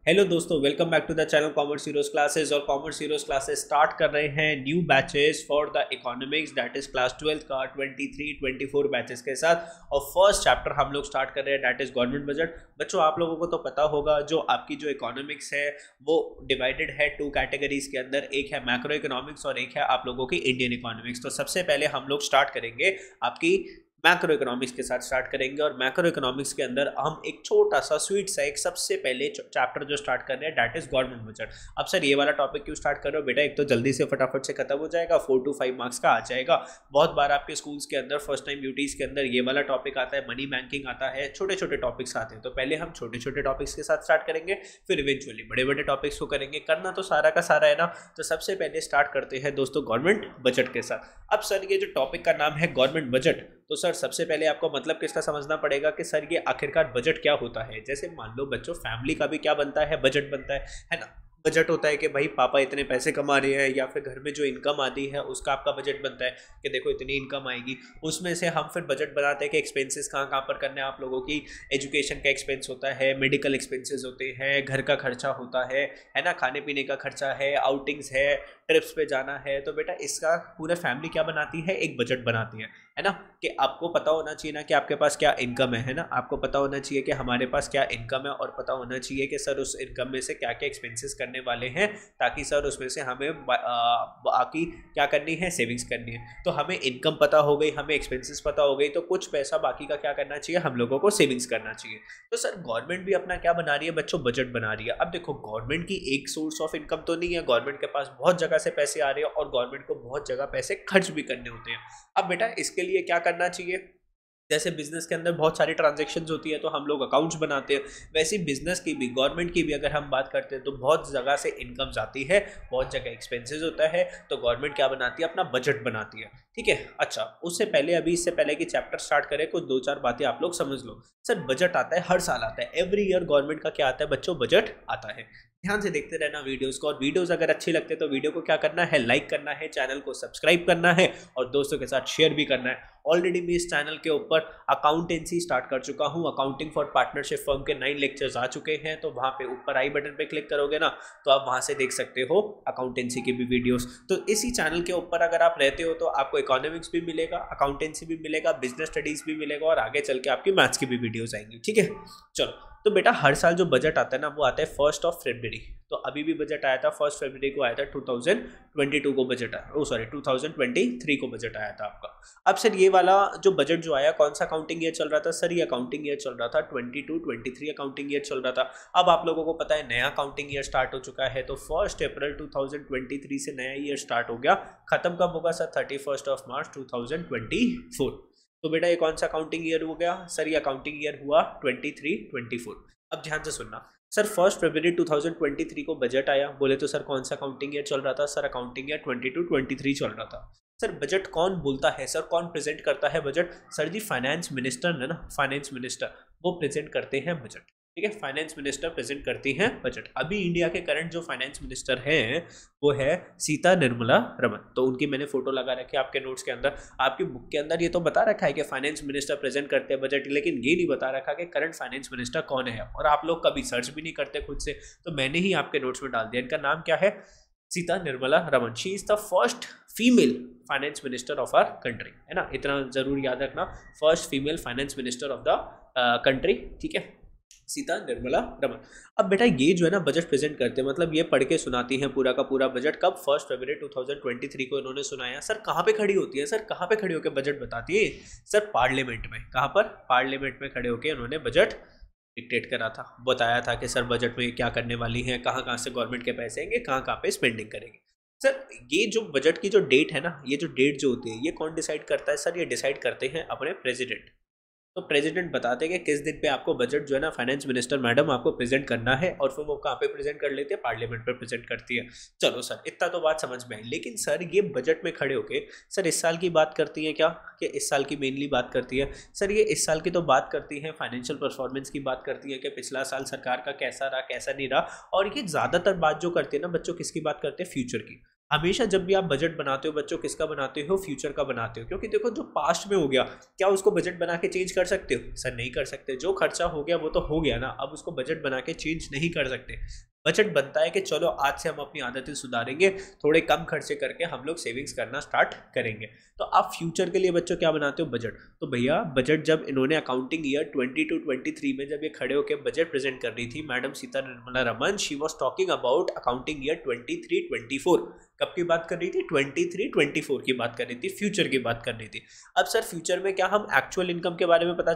Hello दोस्तों, welcome back to the channel commerce heroes classes. और commerce heroes classes start कर रहे हैं new batches for the economics, that is class 12 का 23-24 batches के साथ। और फर्स्ट चैप्टर हम लोग स्टार्ट कर रहे हैं, दैट इज गवर्नमेंट बजट। बच्चों, आप लोगों को तो पता होगा जो आपकी जो इकोनॉमिक्स है वो डिवाइडेड है टू कैटेगरीज के अंदर। एक है मैक्रो इकोनॉमिक्स और एक है आप लोगों की इंडियन इकोनॉमिक्स। तो सबसे पहले हम लोग स्टार्ट करेंगे आपकी मैक्रो इकोनॉमिक्स के साथ स्टार्ट करेंगे। और मैक्रो इकोनॉमिक्स के अंदर हम एक छोटा सा स्वीट सा एक सबसे पहले चैप्टर जो स्टार्ट कर रहे हैं, दैट इज गवर्नमेंट बजट। अब सर ये वाला टॉपिक क्यों स्टार्ट कर रहे हो बेटा? एक तो जल्दी से फटाफट से खत्म हो जाएगा, 4 to 5 मार्क्स का आ जाएगा। बहुत बार आपके स्कूल्स के अंदर फर्स्ट टाइम यूटीज के अंदर ये वाला टॉपिक आता है, मनी बैंकिंग आता है, छोटे छोटे टॉपिक्स आते हैं। तो पहले हम छोटे छोटे टॉपिक्स के साथ स्टार्ट करेंगे, फिर इवेंचुअली बड़े बड़े टॉपिक्स को करेंगे। करना तो सारा का सारा है ना। तो सबसे पहले स्टार्ट करते हैं दोस्तों गवर्नमेंट बजट के साथ। अब सर ये जो टॉपिक का नाम है गवर्नमेंट बजट, तो सर सबसे पहले आपको मतलब किसका समझना पड़ेगा कि सर ये आखिरकार बजट क्या होता है। जैसे मान लो बच्चों, फैमिली का भी क्या बनता है, बजट बनता है ना। बजट होता है कि भाई पापा इतने पैसे कमा रहे हैं, या फिर घर में जो इनकम आती है उसका आपका बजट बनता है कि देखो इतनी इनकम आएगी। उसमें से हम फिर बजट बनाते हैं कि एक्सपेंसेस कहाँ कहाँ पर करने हैं आप लोगों की। एजुकेशन का एक्सपेंस होता है, मेडिकल एक्सपेंसेस होते हैं, घर का खर्चा होता है ना, खाने पीने का खर्चा है, आउटिंग्स है, ट्रिप्स पे जाना है। तो बेटा इसका पूरा फैमिली क्या बनाती है, एक बजट बनाती है ना। कि आपको पता होना चाहिए ना कि आपके पास क्या इनकम है ना। आपको पता होना चाहिए कि हमारे पास क्या इनकम है, और पता होना चाहिए कि सर उस इनकम में से क्या क्या एक्सपेंसेस करने वाले हैं, ताकि सर उसमें से हमें बाकी क्या करनी है, सेविंग्स करनी है। तो हमें इनकम पता हो गई, हमें एक्सपेंसेस पता हो गई, तो कुछ पैसा बाकी का क्या करना चाहिए, हम लोगों को सेविंग्स करना चाहिए। तो सर गवर्नमेंट भी अपना क्या बना रही है बच्चों, बजट बना रही है। अब देखो, गवर्नमेंट की एक सोर्स ऑफ इनकम तो नहीं है, गवर्नमेंट के पास बहुत जगह से पैसे आ रहे हैं और गवर्नमेंट को बहुत जगह पैसे खर्च भी करने होते हैं। अब बेटा इसके लिए क्या करना चाहिए, जैसे बिजनेस के अंदर बहुत सारी ट्रांजैक्शंस होती है तो हम लोग अकाउंट्स बनाते हैं, वैसे ही बिजनेस की भी, गवर्नमेंट की भी अगर हम बात करते हैं तो बहुत जगह से इनकम्स आती है, बहुत जगह एक्सपेंसेस होता है। तो गवर्नमेंट क्या बनाती है, अपना बजट बनाती है। ठीक है। अच्छा, उससे पहले अभी इससे पहले कि चैप्टर स्टार्ट करें, कुछ 2-4 बातें आप लोग समझ लो। सर बजट आता है, हर साल आता है, एवरी ईयर गवर्नमेंट का क्या आता है बच्चों, बजट आता है। ध्यान से देखते रहना वीडियोस को, और वीडियोस अगर अच्छे लगते हैं तो वीडियो को क्या करना है, लाइक करना है, चैनल को सब्सक्राइब करना है और दोस्तों के साथ शेयर भी करना है। ऑलरेडी मैं इस चैनल के ऊपर अकाउंटेंसी स्टार्ट कर चुका हूं, अकाउंटिंग फॉर पार्टनरशिप फर्म के 9 लेक्चर्स आ चुके हैं। तो वहां पे ऊपर आई बटन पे क्लिक करोगे ना, तो आप वहां से देख सकते हो अकाउंटेंसी की भी वीडियोस। तो इसी चैनल के ऊपर अगर आप रहते हो तो आपको इकोनॉमिक्स भी मिलेगा, अकाउंटेंसी भी मिलेगा, बिजनेस स्टडीज भी मिलेगा, और आगे चल के आपकी मैथ्स की भी वीडियोस आएंगी। ठीक है। चलो, तो बेटा हर साल जो बजट आता है ना, वो आता है 1 फरवरी। तो अभी भी बजट आया था 1 फरवरी को, आया था 2022 को बजट आया, सॉरी 2023 को बजट आया था आपका। अब सर ये वाला जो बजट जो आया, कौन सा अकाउंटिंग ईयर चल रहा था सर? ये अकाउंटिंग ईयर चल रहा था 22-23 अकाउंटिंग ईयर चल रहा था। अब आप लोगों को पता है नया अकाउंटिंग ईयर स्टार्ट हो चुका है, तो 1 अप्रैल 2023 से नया ईयर स्टार्ट हो गया। खत्म कब होगा सर? 31 मार्च 2024। तो बेटा ये कौन सा अकाउंटिंग ईयर हो गया सर? ये अकाउंटिंग ईयर हुआ 23-24। अब ध्यान से सुनना सर, 1 फरवरी 2023 को बजट आया, बोले तो सर कौन सा अकाउंटिंग ईयर चल रहा था? सर अकाउंटिंग ईयर 22-23 चल रहा था। सर बजट कौन बोलता है सर, कौन प्रेजेंट करता है बजट? सर जी फाइनेंस मिनिस्टर है ना, फाइनेंस मिनिस्टर वो प्रेजेंट करते हैं बजट। ठीक है, फाइनेंस मिनिस्टर प्रेजेंट करती हैं बजट। अभी इंडिया के करंट जो फाइनेंस मिनिस्टर हैं वो है सीता निर्मला रमन। तो उनकी मैंने फोटो लगा रखी है आपके नोट्स के अंदर। आपकी बुक के अंदर ये तो बता रखा है कि फाइनेंस मिनिस्टर प्रेजेंट करते हैं बजट, लेकिन ये नहीं बता रखा कि करंट फाइनेंस मिनिस्टर कौन है। और आप लोग कभी सर्च भी नहीं करते खुद से, तो मैंने ही आपके नोट्स में डाल दिया। इनका नाम क्या है? Sita Nirmala Raman. She is the first female finance minister of our country, है ना। इतना जरूर याद रखना, first female finance minister of the country. ठीक है, सीता निर्मला रमन। अब बेटा ये जो है ना बजट प्रेजेंट करते हैं, मतलब ये पढ़ के सुनाती हैं पूरा का पूरा बजट। कब? 1 फरवरी 2023 को इन्होंने सुनाया। सर कहाँ पे खड़ी होती है सर, कहाँ पे खड़ी होकर बजट बताती है? सर पार्लियामेंट में। कहाँ पर? पार्लियामेंट में खड़े होकर इन्होंने बजट डिक्टेट करा था, बताया था कि सर बजट में क्या करने वाली है, कहाँ कहाँ से गवर्नमेंट के पैसे आएंगे, कहाँ कहाँ पे स्पेंडिंग करेंगे। सर ये जो बजट की जो डेट है ना, ये जो डेट जो होती है ये कौन डिसाइड करता है सर? ये डिसाइड करते हैं अपने प्रेसिडेंट। तो प्रेसिडेंट बताते हैं कि किस दिन पे आपको बजट जो है ना फाइनेंस मिनिस्टर मैडम आपको प्रेजेंट करना है, और फिर वो कहाँ पे प्रेजेंट कर लेते हैं? पार्लियामेंट पे प्रेजेंट करती है। चलो सर इतना तो बात समझ में आई, लेकिन सर ये बजट में खड़े होके सर इस साल की बात करती है क्या, कि इस साल की मेनली बात करती है? सर ये इस साल की तो बात करती है, फाइनेंशियल परफॉर्मेंस की बात करती है कि पिछला साल सरकार का कैसा रहा कैसा नहीं रहा। और ये ज़्यादातर बात जो करती है ना बच्चों, किसकी बात करते हैं? फ्यूचर की। हमेशा जब भी आप बजट बनाते हो बच्चों, किसका बनाते हो? फ्यूचर का बनाते हो। क्योंकि देखो जो पास्ट में हो गया, क्या उसको बजट बना के चेंज कर सकते हो? सर नहीं कर सकते। जो खर्चा हो गया वो तो हो गया ना, अब उसको बजट बना के चेंज नहीं कर सकते। बजट बनता है कि चलो आज से हम अपनी आदतें सुधारेंगे, थोड़े कम खर्चे करके हम लोग सेविंग्स करना स्टार्ट करेंगे। तो आप फ्यूचर के लिए बच्चों क्या बनाते हो? बजट। तो भैया बजट जब इन्होंने अकाउंटिंग ईयर 22-23 में जब ये खड़े होकर बजट प्रेजेंट कर रही थी madam Sita Nirmala Raman, she was talking about accounting year 23-24। कब की बात कर रही थी? 23-24 की बात कर रही थी, फ्यूचर की बात कर रही थी। अब सर फ्यूचर में क्या हम एक्चुअल इनकम के बारे में पता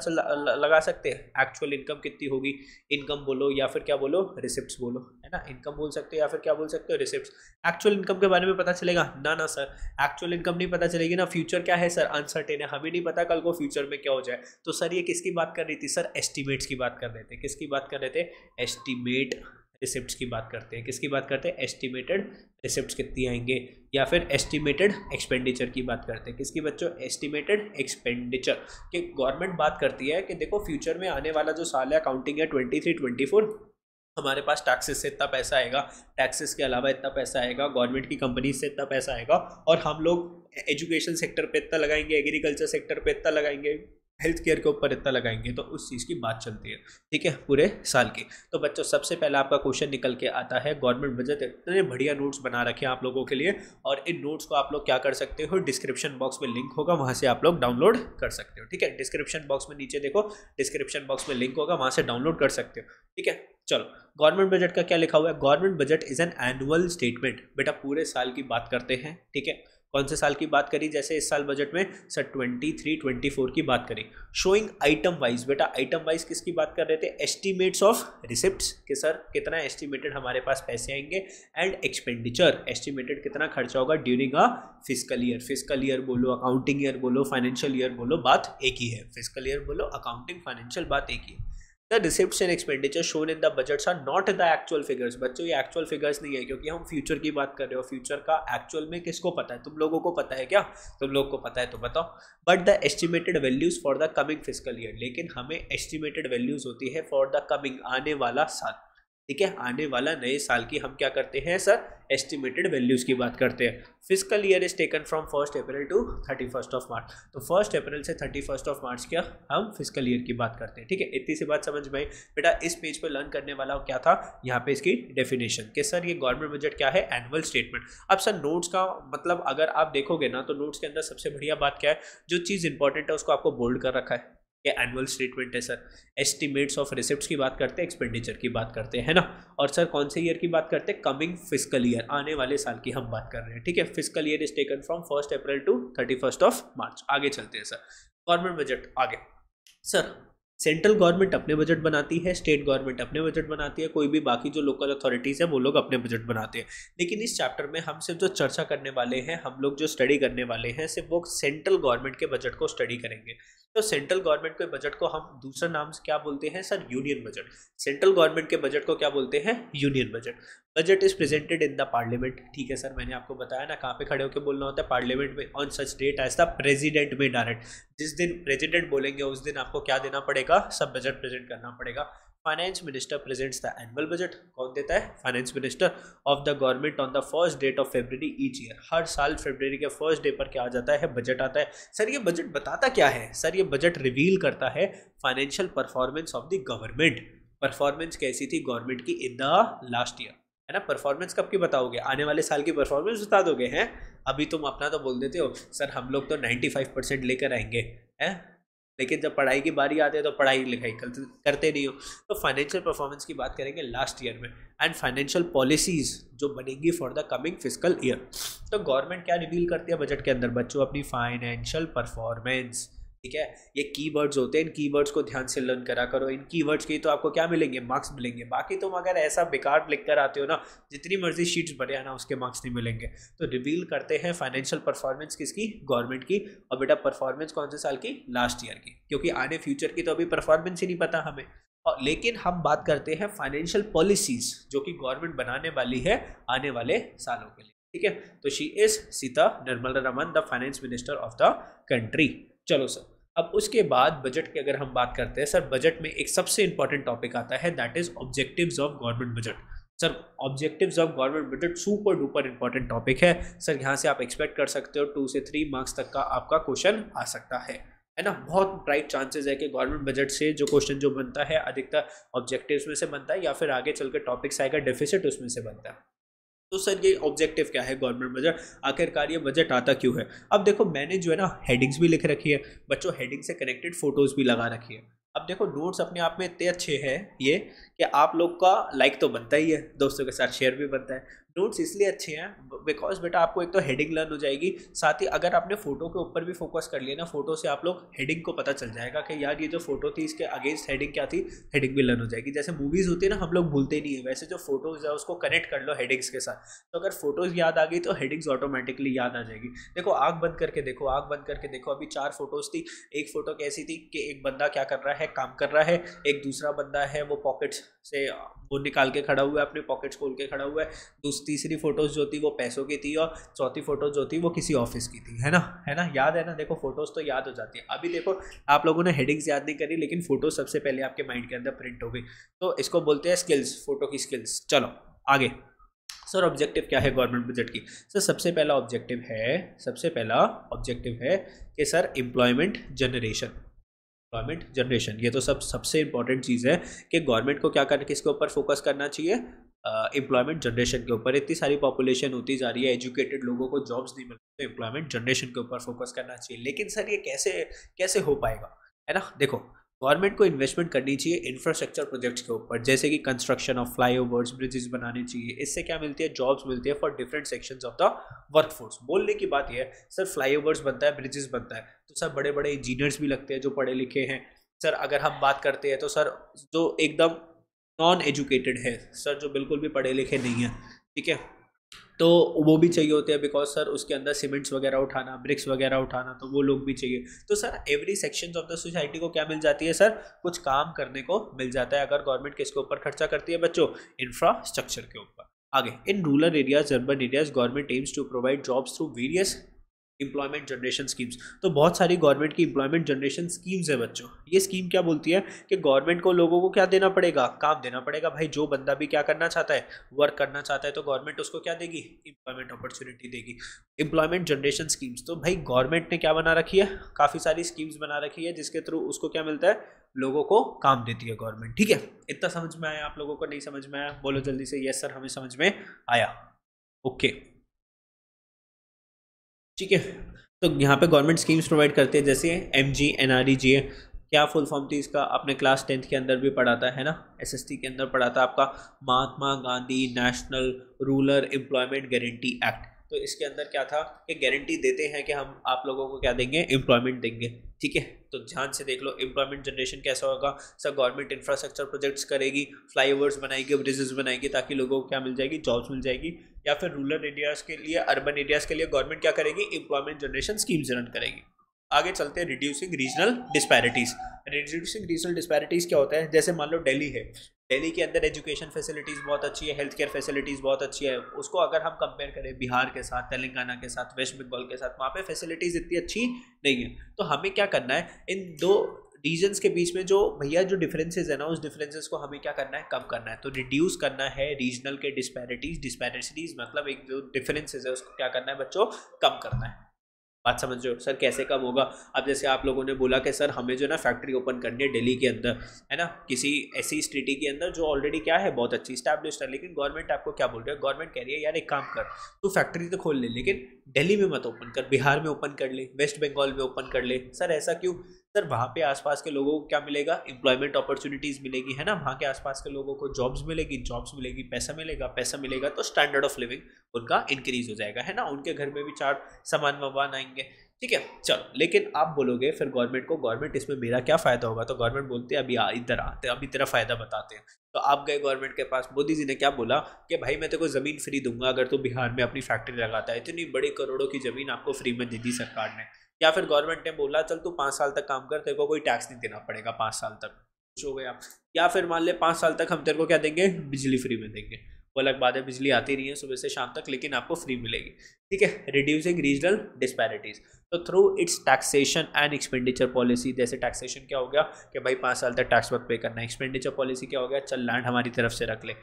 लगा सकते हैं? एक्चुअल इनकम कितनी होगी? इनकम बोलो या फिर क्या बोलो? रिसिप्ट्स बोलो, है ना। इनकम बोल सकते हो या फिर क्या बोल सकते हो? रिसिप्ट्स। एक्चुअल इनकम के बारे में पता चलेगा ना? ना सर, एक्चुअल इनकम नहीं पता चलेगी ना। फ्यूचर क्या है सर? अनसर्टेन है, हमें नहीं पता कल को फ्यूचर में क्या हो जाए। तो सर ये किसकी बात कर रही थी? सर एस्टिमेट्स की बात कर रहे थे। किसकी बात कर रहे थे? एस्टिमेट रिसिप्ट्स की बात करते हैं। किसकी बात करते हैं? एस्टिमेटेड रिसिप्ट्स कितनी आएंगे, या फिर एस्टिमेटेड एक्सपेंडिचर की बात करते हैं। किसकी बच्चों? Estimated expenditure. कि गवर्नमेंट बात करती है कि देखो फ्यूचर में आने वाला जो साल है अकाउंटिंग है 23-24, हमारे पास टैक्सेस से इतना पैसा आएगा, टैक्सेस के अलावा इतना पैसा आएगा, गवर्नमेंट की कंपनी से इतना पैसा आएगा, और हम लोग एजुकेशन सेक्टर पे इतना लगाएंगे, एग्रीकल्चर सेक्टर पे इतना लगाएंगे, हेल्थ केयर के ऊपर इतना लगाएंगे। तो उस चीज़ की बात चलती है, ठीक है, पूरे साल की। तो बच्चों सबसे पहला आपका क्वेश्चन निकल के आता है, गवर्नमेंट बजट। इतने बढ़िया नोट्स बना रखे हैं आप लोगों के लिए, और इन नोट्स को आप लोग क्या कर सकते हो? डिस्क्रिप्शन बॉक्स में लिंक होगा, वहाँ से आप लोग डाउनलोड कर सकते हो, ठीक है। डिस्क्रिप्शन बॉक्स में नीचे देखो, डिस्क्रिप्शन बॉक्स में लिंक होगा, वहाँ से डाउनलोड कर सकते हो, ठीक है। चलो, गवर्नमेंट बजट का क्या लिखा हुआ है? Government budget is an annual statement. बेटा पूरे साल की बात करते हैं, ठीक है। कौन से साल की बात करी? जैसे इस साल बजट में सर 23-24 की बात करी। Showing item wise. बेटा आइटम वाइज किसकी बात कर रहे थे? एस्टिमेट्स ऑफ रिसिप्ट्स, कि सर कितना एस्टिमेटेड हमारे पास पैसे आएंगे, एंड एक्सपेंडिचर, एस्टिमेटेड कितना खर्चा होगा during a fiscal year. Fiscal year बोलो, अकाउंटिंग ईयर बोलो, फाइनेंशियल ईयर बोलो, बात एक ही है। फिस्कल ईयर बोलो, अकाउंटिंग, फाइनेंशियल, बात एक ही है। The receipts and expenditure shown in the budgets are not the actual figures। बच्चों ये एक्चुअल फिगर्स नहीं है, क्योंकि हम फ्यूचर की बात कर रहे हो। फ्यूचर का एक्चुअल में किसको पता है? तुम लोगों को पता है क्या? तुम लोग को पता है तो बताओ। But the estimated values for the coming fiscal year, लेकिन हमें एस्टिमेटेड वैल्यूज होती है फॉर द कमिंग, आने वाला साल, ठीक है। आने वाला नए साल की हम क्या करते हैं सर? एस्टिमेटेड वैल्यूज की बात करते हैं। Fiscal year is taken from 1 April to 31 March. तो 1 अप्रैल से 31 मार्च क्या हम फिस्कल ईयर की बात करते हैं, ठीक है। इतनी सी बात समझ में आई। बेटा इस पेज पे लर्न करने वाला क्या था? यहाँ पे इसकी डेफिनेशन, कि सर ये गवर्नमेंट बजट क्या है? Annual statement. अब सर नोट्स का मतलब अगर आप देखोगे ना, तो नोट्स के अंदर सबसे बढ़िया बात क्या है? जो चीज़ इंपॉर्टेंट है उसको आपको बोल्ड कर रखा है, एनुअल स्टेटमेंट है सर। एस्टिमेट्स ऑफ रिसिप्ट्स की बात करते हैं, एक्सपेंडिचर की बात करते हैं ना। और सर कौन से ईयर की बात करते हैं? कमिंग फिस्कल ईयर, आने वाले साल की हम बात कर रहे हैं, ठीक है। Fiscal year is taken from 1 April to 31 March. आगे चलते हैं सर, गवर्नमेंट बजट आगे। सर सेंट्रल गवर्नमेंट अपने बजट बनाती है, स्टेट गवर्नमेंट अपने बजट बनाती है, कोई भी बाकी जो लोकल अथॉरिटीज़ है वो लोग अपने बजट बनाते हैं। लेकिन इस चैप्टर में हम सिर्फ जो चर्चा करने वाले हैं, हम लोग जो स्टडी करने वाले हैं, सिर्फ वो सेंट्रल गवर्नमेंट के बजट को स्टडी करेंगे। तो सेंट्रल गवर्नमेंट के बजट को हम दूसरा नाम से क्या बोलते हैं sir? Union budget. Central government के बजट को क्या बोलते हैं? Union budget. Budget is presented in the parliament, ठीक है सर, मैंने आपको बताया ना कहाँ पे खड़े होकर बोलना होता है? पार्लियामेंट में। On such date as the president में डायरेक्ट, जिस दिन प्रेसिडेंट बोलेंगे उस दिन आपको क्या देना पड़ेगा? सब बजट प्रेजेंट करना पड़ेगा। Finance minister presents the annual budget. कौन देता है? Finance minister of the government on the first date of February each year. हर साल फरवरी के फर्स्ट डे पर क्या आ जाता है? बजट आता है। सर ये बजट बताता क्या है? सर ये बजट रिवील करता है financial performance of the government. Performance कैसी थी गवर्नमेंट की इन द लास्ट ईयर, है ना। परफॉर्मेंस कब की बताओगे? आने वाले साल की परफॉर्मेंस बता दोगे हैं? अभी तुम अपना तो बोल देते हो सर हम लोग तो 95% लेकर आएंगे, हैं, लेकिन जब पढ़ाई की बारी आती है तो पढ़ाई लिखाई करते नहीं हो। तो फाइनेंशियल परफॉर्मेंस की बात करेंगे लास्ट ईयर में, एंड फाइनेंशियल पॉलिसीज जो बनेंगी for the coming fiscal year. तो गवर्नमेंट क्या रिवील करती है बजट के अंदर बच्चों? अपनी फाइनेंशियल परफॉर्मेंस, ठीक है। ये कीवर्ड्स होते हैं, इन कीवर्ड्स को ध्यान से लर्न करा करो। इन कीवर्ड्स की तो आपको क्या मिलेंगे? मार्क्स मिलेंगे। बाकी तुम अगर ऐसा बेकार लिख कर आते हो ना, जितनी मर्जी शीट्स भरे आना, उसके मार्क्स नहीं मिलेंगे। तो रिवील करते हैं फाइनेंशियल परफॉर्मेंस किसकी? गवर्नमेंट की। और बेटा परफॉर्मेंस कौन से साल की? लास्ट ईयर की, क्योंकि आने फ्यूचर की तो अभी परफॉर्मेंस ही नहीं पता हमें। और लेकिन हम बात करते हैं फाइनेंशियल पॉलिसीज जो कि गवर्नमेंट बनाने वाली है आने वाले सालों के लिए, ठीक है। तो she is Sita Nirmala Raman, the finance minister of the country. चलो सर, अब उसके बाद बजट की अगर हम बात करते हैं सर, बजट में एक सबसे इंपॉर्टेंट टॉपिक आता है, that is objectives of government budget. Sir objectives of government budget super duper important topic है सर, यहाँ से आप एक्सपेक्ट कर सकते हो 2 से 3 मार्क्स तक का आपका क्वेश्चन आ सकता है ना। बहुत ब्राइट चांसेस है कि गवर्नमेंट बजट से जो क्वेश्चन जो बनता है अधिकतर ऑब्जेक्टिव्स में से बनता है, या फिर आगे चलकर टॉपिक्स आएगा डेफिसिट उसमें से बनता है। तो सर ये ऑब्जेक्टिव क्या है गवर्नमेंट बजट, आखिरकार ये बजट आता क्यों है। अब देखो मैंने जो है ना हेडिंग्स भी लिख रखी है बच्चों, हेडिंग से कनेक्टेड फोटोज भी लगा रखी है। अब देखो नोट्स अपने आप में इतने अच्छे हैं ये कि आप लोग का लाइक तो बनता ही है, दोस्तों के साथ शेयर भी बनता है। नोट्स इसलिए अच्छे हैं बिकॉज बेटा आपको एक तो हेडिंग लर्न हो जाएगी, साथ ही अगर आपने फोटो के ऊपर भी फोकस कर लिया ना, फोटो से आप लोग हेडिंग को पता चल जाएगा कि यार ये जो फोटो थी इसके अगेंस्ट हेडिंग क्या थी, हेडिंग भी लर्न हो जाएगी। जैसे मूवीज होती है ना हम लोग भूलते नहीं है, वैसे जो फोटोज है उसको कनेक्ट कर लो हेडिंग्स के साथ, तो अगर फोटोज याद आ गई तो हेडिंग्स ऑटोमेटिकली याद आ जाएगी। देखो आँख बंद करके देखो, आँख बंद करके देखो, अभी 4 फोटोज थी। एक फोटो कैसी थी कि एक बंदा क्या कर रहा है, काम कर रहा है, एक दूसरा बंदा है वो पॉकेट्स से वो निकाल के खड़ा हुआ है, अपने पॉकेट्स खोल के खड़ा हुआ है, तीसरी फोटोज जो थी वो पैसों की थी, और चौथी फोटो जो थी वो किसी ऑफिस की थी, है ना, याद है ना। देखो फोटोज तो याद हो जाती है। अभी देखो आप लोगों ने हेडिंग्स याद नहीं करी लेकिन फोटो सबसे पहले आपके माइंड के अंदर प्रिंट हो गई, तो इसको बोलते हैं स्किल्स, फोटो की स्किल्स। चलो आगे सर ऑब्जेक्टिव क्या है गवर्नमेंट बजट की। सर सबसे पहला ऑब्जेक्टिव है कि सर एम्प्लॉयमेंट जनरेशन, ये तो सबसे इंपॉर्टेंट चीज़ है कि गवर्नमेंट को क्या करना, किसके ऊपर फोकस करना चाहिए, एम्प्लॉयमेंट जनरेशन के ऊपर। इतनी सारी पॉपुलेशन होती जा रही है, एजुकेटेड लोगों को जॉब्स नहीं मिल रही, तो एम्प्लॉयमेंट जनरेशन के ऊपर फोकस करना चाहिए। लेकिन सर ये कैसे हो पाएगा, है ना। देखो गवर्नमेंट को इन्वेस्टमेंट करनी चाहिए इंफ्रास्ट्रक्चर प्रोजेक्ट्स के ऊपर, जैसे कि कंस्ट्रक्शन ऑफ फ्लाईओवर्स, ब्रिजेस बनाने चाहिए। इससे क्या मिलती है, जॉब्स मिलती है for different sections of the workforce. बोलने की बात यह है सर फ्लाईओवर्स बनता है, ब्रिजेस बनता है, तो सर बड़े बड़े इंजीनियर्स भी लगते हैं जो पढ़े लिखे हैं। सर अगर हम बात करते हैं तो सर जो एकदम नॉन एजुकेटेड है, सर जो बिल्कुल भी पढ़े लिखे नहीं है, ठीक है, तो वो भी चाहिए होते हैं, बिकॉज सर उसके अंदर सीमेंट्स वगैरह उठाना, ब्रिक्स वगैरह उठाना, तो वो लोग भी चाहिए। तो sir every section of the society को क्या मिल जाती है, सर कुछ काम करने को मिल जाता है अगर गवर्नमेंट किसके ऊपर खर्चा करती है बच्चों, इंफ्रास्ट्रक्चर के ऊपर। आगे in rural areas, urban areas government aims to provide jobs through various employment generation schemes. तो बहुत सारी गवर्नमेंट की एम्प्लॉयमेंट जनरेशन स्कीम्स है बच्चों। ये स्कीम क्या बोलती है कि गवर्नमेंट को लोगों को क्या देना पड़ेगा, काम देना पड़ेगा। भाई जो बंदा भी क्या करना चाहता है, वर्क करना चाहता है, तो गवर्नमेंट उसको क्या देगी, एम्प्लॉयमेंट अपॉर्चुनिटी देगी। एम्प्लॉयमेंट जनरेशन स्कीम्स, तो भाई गवर्नमेंट ने क्या बना रखी है, काफ़ी सारी स्कीम्स बना रखी है जिसके थ्रू उसको क्या मिलता है, लोगों को काम देती है गवर्नमेंट। ठीक है, इतना समझ में आया, आप लोगों को नहीं समझ में आया बोलो जल्दी से यस सर हमें समझ में आया। ओके ठीक है, तो यहाँ पे गवर्नमेंट स्कीम्स प्रोवाइड करते हैं जैसे MGNREGA। क्या फुल फॉर्म थी इसका, आपने क्लास 10th के अंदर भी पढ़ा था, है ना, SST के अंदर पढ़ा था आपका, Mahatma Gandhi National Rural Employment Guarantee Act. तो इसके अंदर क्या था कि गारंटी देते हैं कि हम आप लोगों को क्या देंगे, एम्प्लॉयमेंट देंगे। ठीक है, तो ध्यान से देख लो एम्प्लॉयमेंट जनरेशन कैसा होगा। सर गवर्नमेंट इंफ्रास्ट्रक्चर प्रोजेक्ट्स करेगी, फ्लाईओवर्स बनाएगी, ब्रिजेस बनाएगी, ताकि लोगों को क्या मिल जाएगी, जॉब्स मिल जाएगी। या फिर रूरल एरियाज के लिए, अर्बन एरियाज के लिए गवर्नमेंट क्या करेगी, एम्प्लॉयमेंट जनरेशन स्कीम्स रन करेगी। आगे चलते हैं reducing regional disparities. Reducing regional disparities क्या होता है, जैसे मान लो दिल्ली है, दिल्ली के अंदर एजुकेशन फैसिलिटीज़ बहुत अच्छी है, हेल्थ केयर फैसिलिटीज़ बहुत अच्छी है। उसको अगर हम कंपेयर करें बिहार के साथ, तेलंगाना के साथ, वेस्ट बंगाल के साथ, वहाँ पे फैसिलिटीज़ इतनी अच्छी नहीं है। तो हमें क्या करना है, इन दो रीजन्स के बीच में जो भैया जो डिफरेंसेस है ना, उस डिफरेंसेस को हमें क्या करना है, कम करना है। तो रिड्यूस करना है रीजनल के डिस्पैरिटीज मतलब एक जो डिफरेंसेस है उसको क्या करना है बच्चों, कम करना है। बात समझ रहे हो सर कैसे कम होगा। अब जैसे आप लोगों ने बोला कि सर हमें जो ना फैक्ट्री ओपन करनी है दिल्ली के अंदर, है ना, किसी ऐसी सिटी के अंदर जो ऑलरेडी क्या है, बहुत अच्छी स्टैब्लिश्ड है, लेकिन गवर्नमेंट आपको क्या बोल रही है, गवर्नमेंट कह रही है यार एक काम कर, तू फैक्ट्री तो खोल ले, लेकिन दिल्ली में मत ओपन कर, बिहार में ओपन कर ले, वेस्ट बंगाल में ओपन कर ले। सर ऐसा क्यों, सर वहाँ पे आसपास के लोगों को क्या मिलेगा, एम्प्लॉयमेंट अपॉर्चुनिटीज़ मिलेगी, है ना, वहाँ के आसपास के लोगों को जॉब्स मिलेगी, पैसा मिलेगा, तो स्टैंडर्ड ऑफ लिविंग उनका इंक्रीज हो जाएगा, है ना, उनके घर में भी 4 सामान वामान आएंगे। ठीक है चलो, लेकिन आप बोलोगे फिर गवर्नमेंट को, गवर्नमेंट इसमें मेरा क्या फ़ायदा होगा, तो गवर्नमेंट बोलते हैं अभी इधर आते, अभी तेरा फ़ायदा बताते हैं। तो आप गए गवर्नमेंट के पास, मोदी जी ने क्या बोला कि भाई मैं तेरे को ज़मीन फ्री दूंगा अगर तू बिहार में अपनी फैक्ट्री लगाता है। इतनी बड़ी करोड़ों की ज़मीन आपको फ्री में दे दी सरकार ने। या फिर गवर्नमेंट ने बोला चल तू 5 साल तक काम कर, तेरे को कोई टैक्स नहीं देना पड़ेगा 5 साल तक, खुश हो गया। या फिर मान ले 5 साल तक हम तेरे को क्या देंगे, बिजली फ्री में देंगे। वो अलग बात है, बिजली आती नहीं है सुबह से शाम तक, लेकिन आपको फ्री मिलेगी। ठीक है, रिड्यूसिंग रीजनल डिस्पैरिटीज, तो through it's taxation and expenditure policy. जैसे टैक्सेशन क्या हो गया कि भाई 5 साल तक टैक्स मत पे करना, एक्सपेंडिचर पॉलिसी क्या हो गया, चल लैंड हमारी तरफ से रख ले,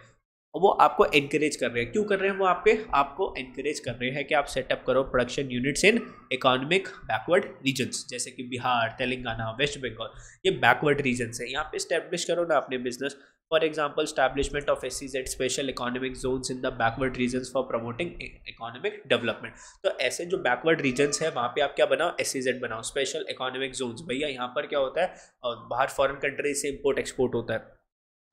वो आपको एनकरेज कर रहे हैं। क्यों कर रहे हैं वो आपको एनकरेज कर रहे हैं कि आप सेटअप करो production units in economic backward regions, जैसे कि बिहार, तेलंगाना, वेस्ट बंगाल, ये बैकवर्ड रीजन्स है, यहाँ पे स्टैब्लिश करो ना अपने business. For example establishment of SEZ special economic zones in the backward reasons for promoting economic development. तो ऐसे जो बैकवर्ड रीजन्स है वहाँ पे आप क्या बनाओ, SEZ बनाओ, स्पेशल इकोनॉमिक जोन्स। भैया यहाँ पर क्या होता है, बाहर फॉरेन कंट्री से इम्पोर्ट एक्सपोर्ट होता है,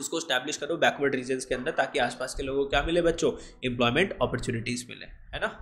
उसको स्टैब्लिश करो बैकवर्ड रीजन्स के अंदर, ताकि आसपास के लोगों को क्या मिले बच्चों, एम्प्लॉयमेंट अपॉर्चुनिटीज मिले, है ना।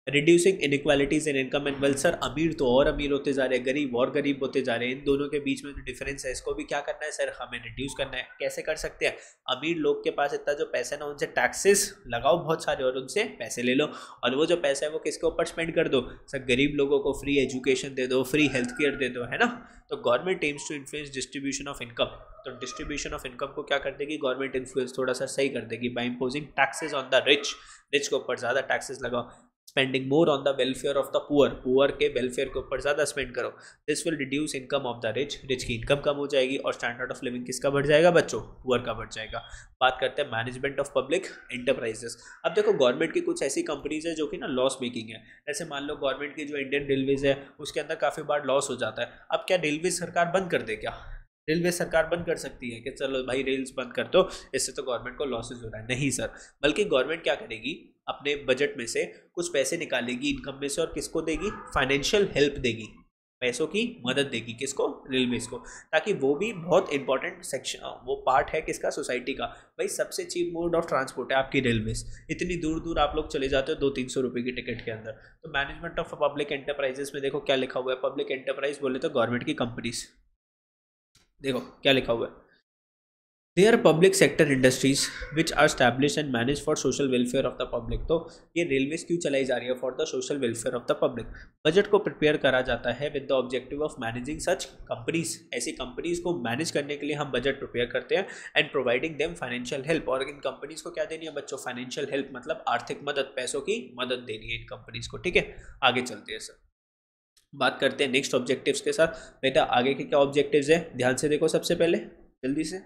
Reducing inequalities in income and wealth, sir अमीर तो और अमीर होते जा रहे हैं, गरीब और गरीब होते जा रहे हैं, इन दोनों के बीच में जो डिफरेंस है इसको भी क्या करना है सर, हमें रिड्यूस करना है। कैसे कर सकते हैं, अमीर लोग के पास इतना जो पैसा है ना, उनसे टैक्सेस लगाओ बहुत सारे और उनसे पैसे ले लो, और वो जो पैसा है वो किसके ऊपर स्पेंड कर दो सर, गरीब लोगों को फ्री एजुकेशन दे दो, फ्री हेल्थ केयर दे दो, है ना। तो government aims to influence distribution of income, तो डिस्ट्रीब्यूशन ऑफ इनकम को क्या कर देगी गवर्नमेंट, इन्फ्लुएंस थोड़ा सा सही कर देगी by imposing taxes on the rich, rich के ऊपर ज़्यादा टैक्सेस लगाओ। Spending more on the welfare of the poor, poor के वेलफेयर के ऊपर ज़्यादा स्पेंड करो। This will reduce income of the rich, rich की इनकम कम हो जाएगी और स्टैंडर्ड ऑफ लिविंग किसका बढ़ जाएगा बच्चों, पुअर का बढ़ जाएगा। बात करते हैं मैनेजमेंट ऑफ पब्लिक एंटरप्राइजेस। अब देखो गवर्नमेंट की कुछ ऐसी कंपनीज है जो कि ना लॉस मेकिंग है, जैसे मान लो गवर्नमेंट की जो इंडियन रेलवेज है उसके अंदर काफ़ी बार लॉस हो जाता है। अब क्या रेलवे सरकार बंद कर दे, क्या रेलवे सरकार बंद कर सकती है कि चलो भाई रेल्स बंद कर दो, इससे तो गवर्नमेंट को लॉसेज हो रहा है, नहीं सर। बल्कि गवर्नमेंट क्या करेगी, अपने बजट में से कुछ पैसे निकालेगी इनकम में से और किसको देगी, फाइनेंशियल हेल्प देगी, पैसों की मदद देगी, किसको, रेलवेज को, ताकि वो भी बहुत इंपॉर्टेंट सेक्शन, वो पार्ट है किसका, सोसाइटी का। भाई सबसे चीप मोड ऑफ ट्रांसपोर्ट है आपकी रेलवेज, इतनी दूर दूर आप लोग चले जाते हो 200-300 रुपये की टिकट के अंदर। तो मैनेजमेंट ऑफ पब्लिक एंटरप्राइजेस में देखो क्या लिखा हुआ है, पब्लिक एंटरप्राइज बोले तो गवर्नमेंट की कंपनीज, देखो क्या लिखा हुआ है, they are public sector industries which are establish and manage for social welfare of the public. तो ये रेलवेज क्यों चलाई जा रही है, for the social welfare of the public. Budget को प्रिपेयर करा जाता है with the objective of managing such companies, ऐसी कंपनीज को मैनेज करने के लिए हम बजट प्रिपेयर करते हैं, and providing them financial help, और इन कंपनीज को क्या देनी है बच्चों, फाइनेंशियल हेल्प, मतलब आर्थिक मदद, पैसों की मदद देनी है इन कंपनीज को, ठीक है। आगे चलते हैं सर, बात करते हैं नेक्स्ट ऑब्जेक्टिव्स के साथ। बेटा आगे के क्या ऑब्जेक्टिव्स है, ध्यान से देखो, सबसे पहले जल्दी से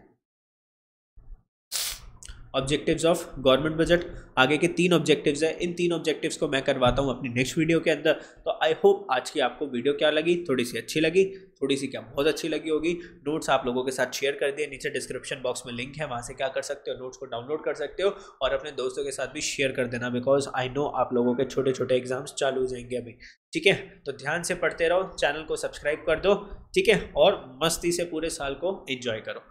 ऑब्जेक्टिव्स ऑफ गवर्नमेंट बजट, आगे के 3 ऑब्जेक्टिव्स है, इन 3 ऑब्जेक्टिव्स को मैं करवाता हूँ अपनी नेक्स्ट वीडियो के अंदर। तो आई होप आज की आपको वीडियो क्या लगी, थोड़ी सी अच्छी लगी, थोड़ी सी क्या बहुत अच्छी लगी होगी। नोट्स आप लोगों के साथ शेयर कर दिए, नीचे डिस्क्रिप्शन बॉक्स में लिंक है, वहाँ से क्या कर सकते हो, नोट्स को डाउनलोड कर सकते हो और अपने दोस्तों के साथ भी शेयर कर देना, बिकॉज आई नो आप लोगों के छोटे छोटे एग्जाम्स चालू हो जाएंगे अभी, ठीक है। तो ध्यान से पढ़ते रहो, चैनल को सब्सक्राइब कर दो, ठीक है, और मस्ती से पूरे साल को एंजॉय करो।